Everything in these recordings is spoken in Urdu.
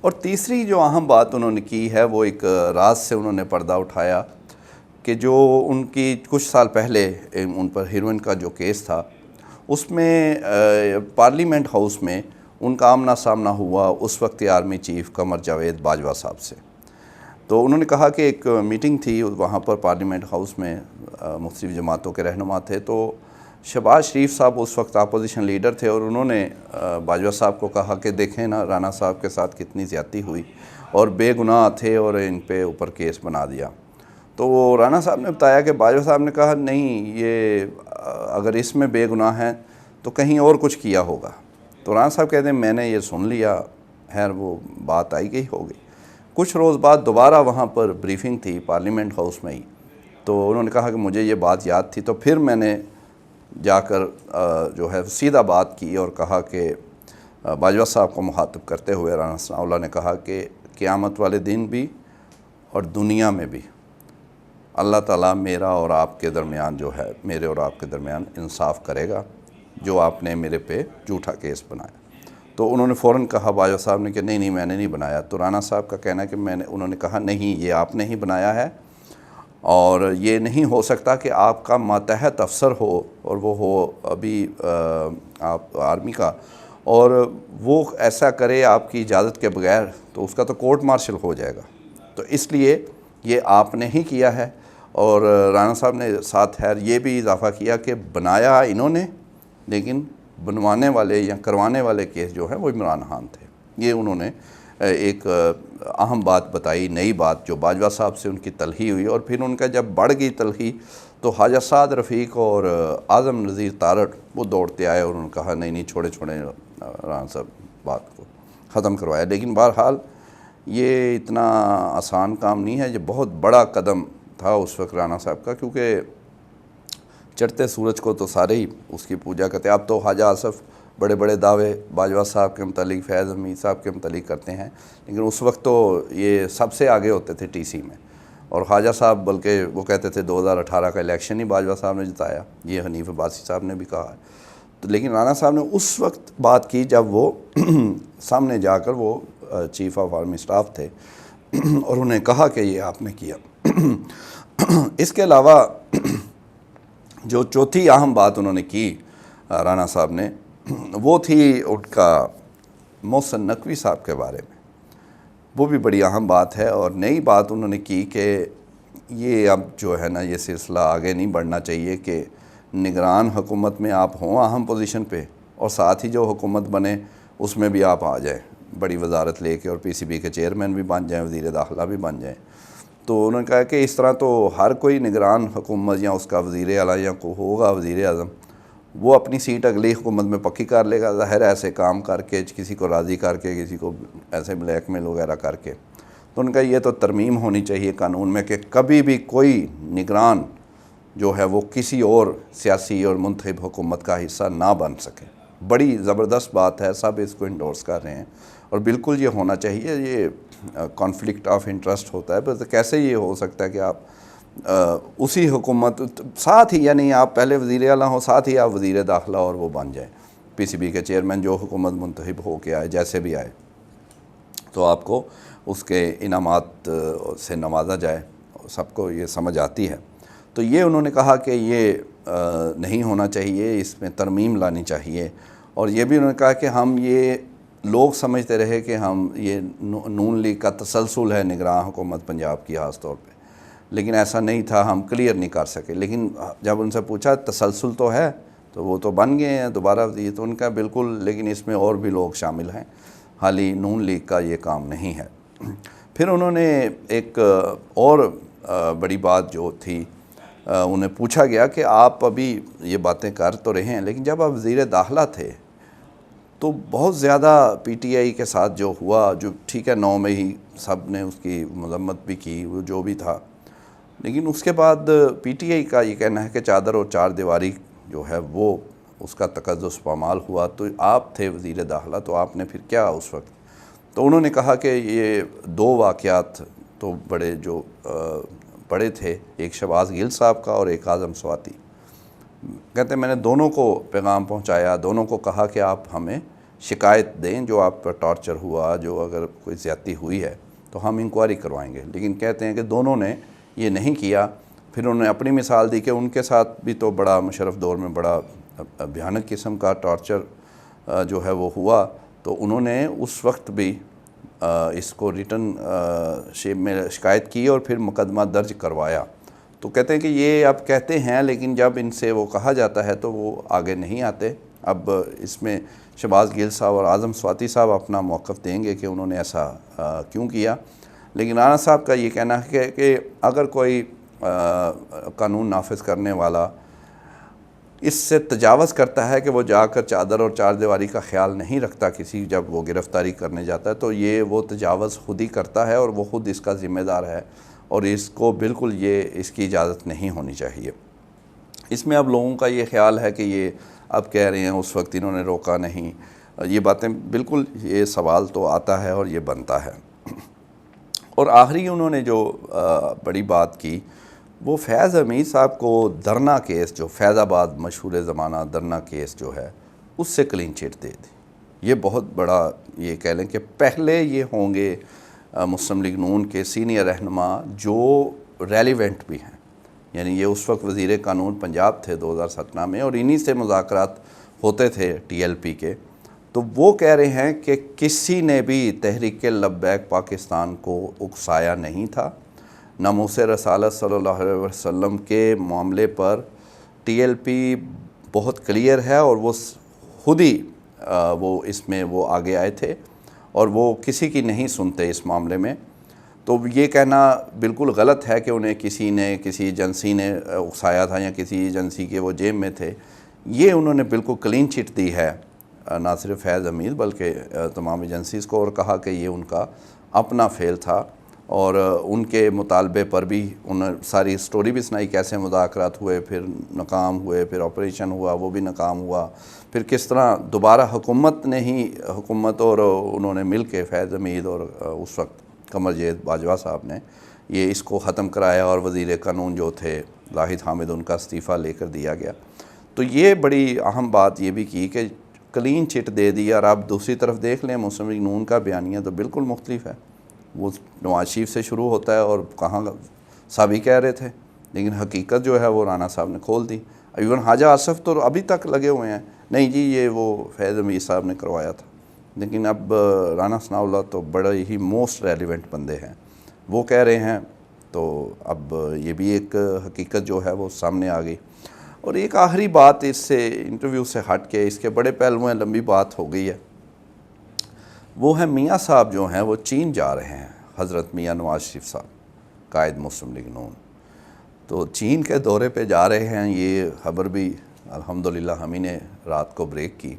اور تیسری جو اہم بات انہوں نے کی ہے وہ ایک راز سے انہوں نے پردہ اٹھایا کہ جو ان کی کچھ سال پہلے ان پر ہیروئن کا جو کیس تھا اس میں پارلیمنٹ ہاؤس میں ان کا آمنا سامنا ہوا اس وقت آرمی چیف قمر جاوید باجوہ صاحب سے۔ تو انہوں نے کہا کہ ایک میٹنگ تھی وہاں پر پارلیمنٹ ہاؤس میں، مختلف جماعتوں کے رہنما تھے، تو شہباز شریف صاحب اس وقت اپوزیشن لیڈر تھے، اور انہوں نے باجوہ صاحب کو کہا کہ دیکھیں نا رانا صاحب کے ساتھ کتنی زیادتی ہوئی، اور بے گناہ تھے اور ان پہ اوپر کیس بنا دیا۔ تو وہ رانا صاحب نے بتایا کہ باجوہ صاحب نے کہا نہیں، یہ اگر اس میں بے گناہ ہیں تو کہیں اور کچھ کیا ہوگا۔ تو رانا صاحب کہتے ہیں میں نے یہ سن لیا، خیر وہ بات آئی گئی ہو گئی۔ کچھ روز بعد دوبارہ وہاں پر بریفنگ تھی پارلیمنٹ ہاؤس میں ہی، تو انہوں نے کہا کہ مجھے یہ بات یاد تھی، تو پھر میں نے جا کر جو ہے سیدھا بات کی اور کہا کہ باجوہ صاحب کو مخاطب کرتے ہوئے رانا ثناء اللہ نے کہا کہ قیامت والے دن بھی اور دنیا میں بھی اللہ تعالیٰ میرا اور آپ کے درمیان جو ہے، میرے اور آپ کے درمیان انصاف کرے گا جو آپ نے میرے پہ جھوٹا کیس بنایا۔ تو انہوں نے فوراً کہا باجوہ صاحب نے کہ نہیں میں نے نہیں بنایا۔ تو رانا صاحب کا کہنا ہے کہ انہوں نے کہا نہیں، یہ آپ نے ہی بنایا ہے، اور یہ نہیں ہو سکتا کہ آپ کا ماتحت افسر ہو اور وہ ہو ابھی آپ آرمی کا، اور وہ ایسا کرے آپ کی اجازت کے بغیر، تو اس کا تو کورٹ مارشل ہو جائے گا۔ تو اس لیے یہ آپ نے ہی کیا ہے۔ اور رانا صاحب نے ساتھ خیر یہ بھی اضافہ کیا کہ بنایا انہوں نے، لیکن بنوانے والے یا کروانے والے کیس جو ہیں وہ عمران خان تھے۔ یہ انہوں نے ایک اہم بات بتائی، نئی بات جو باجوہ صاحب سے ان کی تلخی ہوئی، اور پھر ان کا جب بڑھ گئی تلخی تو خواجہ سعد رفیق اور اعظم نذیر تارڑ وہ دوڑتے آئے اور انہوں نے کہا نہیں چھوڑے رانا صاحب بات کو ختم کروایا۔ لیکن بہرحال یہ اتنا آسان کام نہیں ہے، یہ بہت بڑا قدم تھا اس وقت رانا صاحب کا، کیونکہ چڑھتے سورج کو تو سارے ہی اس کی پوجا کرتے ہیں۔ اب تو خواجہ آصف بڑے بڑے دعوے باجوہ صاحب کے متعلق، فیض حمید صاحب کے متعلق کرتے ہیں، لیکن اس وقت تو یہ سب سے آگے ہوتے تھے ٹی سی میں، اور خواجہ صاحب بلکہ وہ کہتے تھے 2018 کا الیکشن ہی باجوہ صاحب نے جتایا، یہ حنیف عباسی صاحب نے بھی کہا ہے۔ تو لیکن رانا صاحب نے اس وقت بات کی جب وہ سامنے جا کر، وہ چیف آف آرمی اسٹاف تھے، اور انہیں کہا کہ یہ آپ نے کیا۔ اس کے علاوہ جو چوتھی اہم بات انہوں نے کی رانا صاحب نے، وہ تھی ان کا محسن نقوی صاحب کے بارے میں۔ وہ بھی بڑی اہم بات ہے، اور نئی بات انہوں نے کی کہ یہ اب جو ہے نا یہ سلسلہ آگے نہیں بڑھنا چاہیے کہ نگران حکومت میں آپ ہوں اہم پوزیشن پہ، اور ساتھ ہی جو حکومت بنے اس میں بھی آپ آ جائیں بڑی وزارت لے کے، اور پی سی بی کے چیئرمین بھی بن جائیں، وزیر داخلہ بھی بن جائیں۔ تو انہوں نے کہا کہ اس طرح تو ہر کوئی نگران حکومت یا اس کا وزیر اعلیٰ یا کو ہوگا وزیر اعظم، وہ اپنی سیٹ اگلی حکومت میں پکی کر لے گا، ظاہر ایسے کام کر کے، کسی کو راضی کر کے، کسی کو ایسے بلیک میل وغیرہ کر کے۔ تو ان کا یہ تو ترمیم ہونی چاہیے قانون میں کہ کبھی بھی کوئی نگران جو ہے وہ کسی اور سیاسی اور منتخب حکومت کا حصہ نہ بن سکے۔ بڑی زبردست بات ہے، سب اس کو انڈورس کر رہے ہیں، اور بالکل یہ ہونا چاہیے۔ یہ کانفلکٹ آف انٹرسٹ ہوتا ہے، بس کیسے یہ ہو سکتا ہے کہ آپ اسی حکومت ساتھ ہی، یعنی آپ پہلے وزیر اعلیٰ ہوں، ساتھ ہی آپ وزیر داخلہ اور وہ بن جائیں پی سی بی کے چیئرمین، جو حکومت منتخب ہو کے آئے جیسے بھی آئے، تو آپ کو اس کے انعامات سے نوازا جائے، سب کو یہ سمجھ آتی ہے۔ تو یہ انہوں نے کہا کہ یہ نہیں ہونا چاہیے، اس میں ترمیم لانی چاہیے۔ اور یہ بھی انہوں نے کہا کہ ہم یہ لوگ سمجھتے رہے کہ ہم یہ نون لیگ کا تسلسل ہے نگراں حکومت پنجاب کی خاص طور پہ، لیکن ایسا نہیں تھا، ہم کلیئر نہیں کر سکے۔ لیکن جب ان سے پوچھا تسلسل تو ہے، تو وہ تو بن گئے ہیں دوبارہ، یہ تو ان کا بالکل، لیکن اس میں اور بھی لوگ شامل ہیں، حالی نون لیگ کا یہ کام نہیں ہے۔ پھر انہوں نے ایک اور بڑی بات جو تھی، انہیں پوچھا گیا کہ آپ ابھی یہ باتیں کر تو رہے ہیں، لیکن جب آپ وزیر داخلہ تھے تو بہت زیادہ پی ٹی آئی کے ساتھ جو ہوا، جو ٹھیک ہے 9 میں ہی سب نے اس کی مذمت بھی کی، وہ جو بھی تھا، لیکن اس کے بعد پی ٹی آئی کا یہ کہنا ہے کہ چادر اور چار دیواری جو ہے وہ اس کا تقدس پامال ہوا۔ تو آپ تھے وزیر داخلہ، تو آپ نے پھر کیا اس وقت؟ تو انہوں نے کہا کہ یہ 2 واقعات تو بڑے تھے، ایک شہباز گل صاحب کا اور ایک اعظم سواتی۔ کہتے ہیں میں نے دونوں کو پیغام پہنچایا، دونوں کو کہا کہ آپ ہمیں شکایت دیں جو آپ پر ٹارچر ہوا، جو اگر کوئی زیادتی ہوئی ہے تو ہم انکوائری کروائیں گے. لیکن کہتے ہیں کہ دونوں نے یہ نہیں کیا. پھر انہوں نے اپنی مثال دی کہ ان کے ساتھ بھی تو بڑا مشرف دور میں بڑا بھیانک قسم کا ٹارچر جو ہے وہ ہوا، تو انہوں نے اس وقت بھی اس کو ریٹن شیپ میں شکایت کی اور پھر مقدمہ درج کروایا. تو کہتے ہیں کہ یہ اب کہتے ہیں لیکن جب ان سے وہ کہا جاتا ہے تو وہ آگے نہیں آتے. اب اس میں شہباز گیل صاحب اور اعظم سواتی صاحب اپنا موقف دیں گے کہ انہوں نے ایسا کیوں کیا. لیکن رانا صاحب کا یہ کہنا ہے کہ اگر کوئی قانون نافذ کرنے والا اس سے تجاوز کرتا ہے کہ وہ جا کر چادر اور چار دیواری کا خیال نہیں رکھتا کسی جب وہ گرفتاری کرنے جاتا ہے، تو یہ وہ تجاوز خود ہی کرتا ہے اور وہ خود اس کا ذمہ دار ہے، اور اس کو بالکل اس کی اجازت نہیں ہونی چاہیے. اس میں اب لوگوں کا یہ خیال ہے کہ یہ اب کہہ رہے ہیں اس وقت انہوں نے روکا نہیں. یہ باتیں بالکل، یہ سوال تو آتا ہے اور یہ بنتا ہے. اور آخری انہوں نے جو بڑی بات کی وہ فیض حمید صاحب کو دھرنا کیس، جو فیض آباد مشہور زمانہ دھرنا کیس جو ہے، اس سے کلین چٹ دے دی. یہ بہت بڑا، یہ کہہ لیں کہ پہلے یہ ہوں گے مسلم لیگ نون کے سینئر رہنما جو ریلیونٹ بھی ہیں. یعنی یہ اس وقت وزیر قانون پنجاب تھے 2017 میں، اور انہی سے مذاکرات ہوتے تھے ٹی ایل پی کے. تو وہ کہہ رہے ہیں کہ کسی نے بھی تحریک لبیک پاکستان کو اکسایا نہیں تھا. ناموس رسالت صلی اللہ علیہ وسلم کے معاملے پر ٹی ایل پی بہت کلیئر ہے، اور وہ خود ہی وہ اس میں وہ آگے آئے تھے اور وہ کسی کی نہیں سنتے اس معاملے میں. تو یہ کہنا بالکل غلط ہے کہ انہیں کسی ایجنسی نے اکسایا تھا یا کسی ایجنسی کے وہ جیب میں تھے. یہ انہوں نے بالکل کلین چٹ دی ہے، نہ صرف فیض حمید بلکہ تمام ایجنسیز کو، اور کہا کہ یہ ان کا اپنا فیل تھا. اور ان کے مطالبے پر بھی انہوں نے ساری سٹوری بھی سنائی، کیسے مذاکرات ہوئے، پھر ناکام ہوئے، پھر آپریشن ہوا وہ بھی ناکام ہوا، پھر کس طرح دوبارہ حکومت اور انہوں نے مل کے فیض حمید اور اس وقت قمر جیت باجوہ صاحب نے یہ اس کو ختم کرایا، اور وزیر قانون جو تھے لاہد حامد ان کا استعفیٰ لے کر دیا گیا. تو یہ بڑی اہم بات یہ بھی کی کہ کلین چٹ دے دیا. اور آپ دوسری طرف دیکھ لیں مسلم لیگ نون کا بیانیہ تو بالکل مختلف ہے. وہ نواز شریف سے شروع ہوتا ہے اور کہاں سبھی کہہ رہے تھے، لیکن حقیقت جو ہے وہ رانا صاحب نے کھول دی. ایون حاجہ آصف تو ابھی تک لگے ہوئے ہیں، نہیں جی یہ وہ فیض حمید صاحب نے کروایا تھا. لیکن اب رانا ثناء اللہ تو بڑے ہی موسٹ ریلیونٹ بندے ہیں، وہ کہہ رہے ہیں. تو اب یہ بھی ایک حقیقت جو ہے وہ سامنے آ گئی. اور ایک آخری بات اس سے انٹرویو سے ہٹ کے، اس کے بڑے پہلو ہیں، لمبی بات ہو گئی ہے، وہ ہے میاں صاحب جو ہیں وہ چین جا رہے ہیں. حضرت میاں نواز شریف صاحب قائد مسلم لیگ نون تو چین کے دورے پہ جا رہے ہیں. یہ خبر بھی الحمدللہ ہم ہی نے رات کو بریک کی.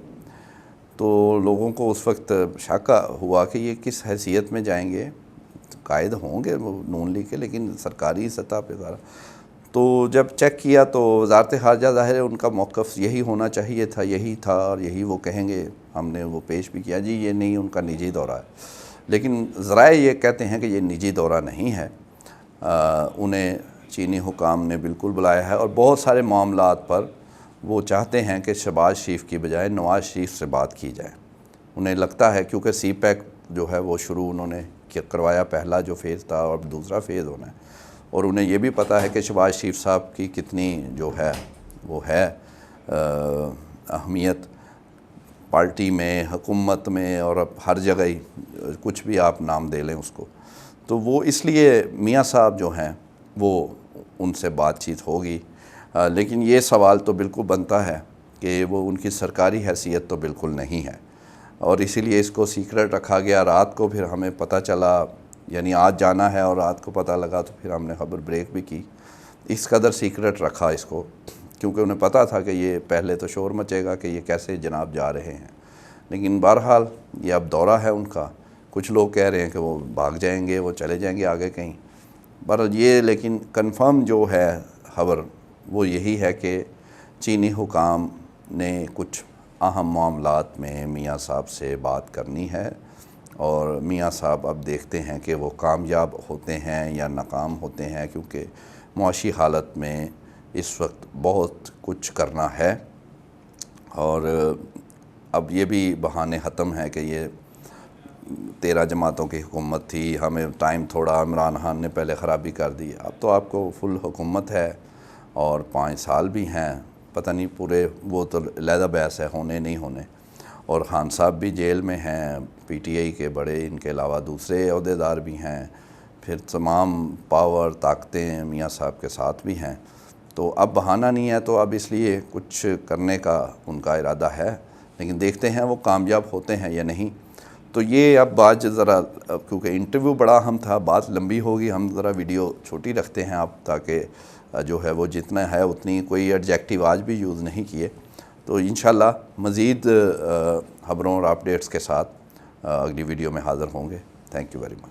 تو لوگوں کو اس وقت شک ہوا کہ یہ کس حیثیت میں جائیں گے، قائد ہوں گے وہ نون لیگ کے لیکن سرکاری سطح پہ سارا. تو جب چیک کیا تو وزارت خارجہ ظاہر ہے ان کا موقف یہی ہونا چاہیے تھا، یہی تھا اور یہی وہ کہیں گے. ہم نے وہ پیش بھی کیا جی یہ نہیں ان کا نجی دورہ ہے، لیکن ذرائع یہ کہتے ہیں کہ یہ نجی دورہ نہیں ہے. انہیں چینی حکام نے بالکل بلایا ہے، اور بہت سارے معاملات پر وہ چاہتے ہیں کہ شہباز شریف کی بجائے نواز شریف سے بات کی جائے. انہیں لگتا ہے کیونکہ سی پیک جو ہے وہ شروع انہوں نے کروایا، پہلا جو فیز تھا اور دوسرا فیز ہونا ہے، اور انہیں یہ بھی پتہ ہے کہ شہباز شریف صاحب کی کتنی جو ہے وہ ہے اہمیت پارٹی میں، حکومت میں، اور اب ہر جگہ ہی کچھ بھی آپ نام دے لیں اس کو. تو وہ اس لیے میاں صاحب جو ہیں وہ ان سے بات چیت ہوگی. لیکن یہ سوال تو بالکل بنتا ہے کہ وہ ان کی سرکاری حیثیت تو بالکل نہیں ہے، اور اسی لیے اس کو سیکرٹ رکھا گیا. رات کو پھر ہمیں پتہ چلا، یعنی آج جانا ہے اور رات کو پتہ لگا تو پھر ہم نے خبر بریک بھی کی. اس قدر سیکرٹ رکھا اس کو کیونکہ انہیں پتہ تھا کہ یہ پہلے تو شور مچے گا کہ یہ کیسے جناب جا رہے ہیں. لیکن بہرحال یہ اب دورہ ہے ان کا. کچھ لوگ کہہ رہے ہیں کہ وہ بھاگ جائیں گے، وہ چلے جائیں گے آگے کہیں. بہرحال یہ لیکن کنفرم جو ہے خبر وہ یہی ہے کہ چینی حکام نے کچھ اہم معاملات میں میاں صاحب سے بات کرنی ہے، اور میاں صاحب اب دیکھتے ہیں کہ وہ کامیاب ہوتے ہیں یا ناکام ہوتے ہیں، کیونکہ معاشی حالت میں اس وقت بہت کچھ کرنا ہے. اور اب یہ بھی بہانے ختم ہیں کہ یہ 13 جماعتوں کی حکومت تھی، ہمیں ٹائم تھوڑا عمران خان نے پہلے خرابی کر دی، اب تو آپ کو فل حکومت ہے اور 5 سال بھی ہیں، پتہ نہیں پورے، وہ تو علیحدہ بحث ہے ہونے نہیں ہونے. اور خان صاحب بھی جیل میں ہیں، پی ٹی آئی کے بڑے، ان کے علاوہ دوسرے عہدیدار بھی ہیں، پھر تمام پاور طاقتیں میاں صاحب کے ساتھ بھی ہیں. تو اب بہانہ نہیں ہے، تو اب اس لیے کچھ کرنے کا ان کا ارادہ ہے، لیکن دیکھتے ہیں وہ کامیاب ہوتے ہیں یا نہیں. تو یہ اب بات ذرا، کیونکہ انٹرویو بڑا اہم تھا، بات لمبی ہوگی، ہم ذرا ویڈیو چھوٹی رکھتے ہیں آپ، تاکہ جو ہے وہ جتنا ہے اتنی، کوئی ایڈجیکٹیو آج بھی یوز نہیں کیے. تو انشاءاللہ مزید خبروں اور اپڈیٹس کے ساتھ اگلی ویڈیو میں حاضر ہوں گے. Thank you very much.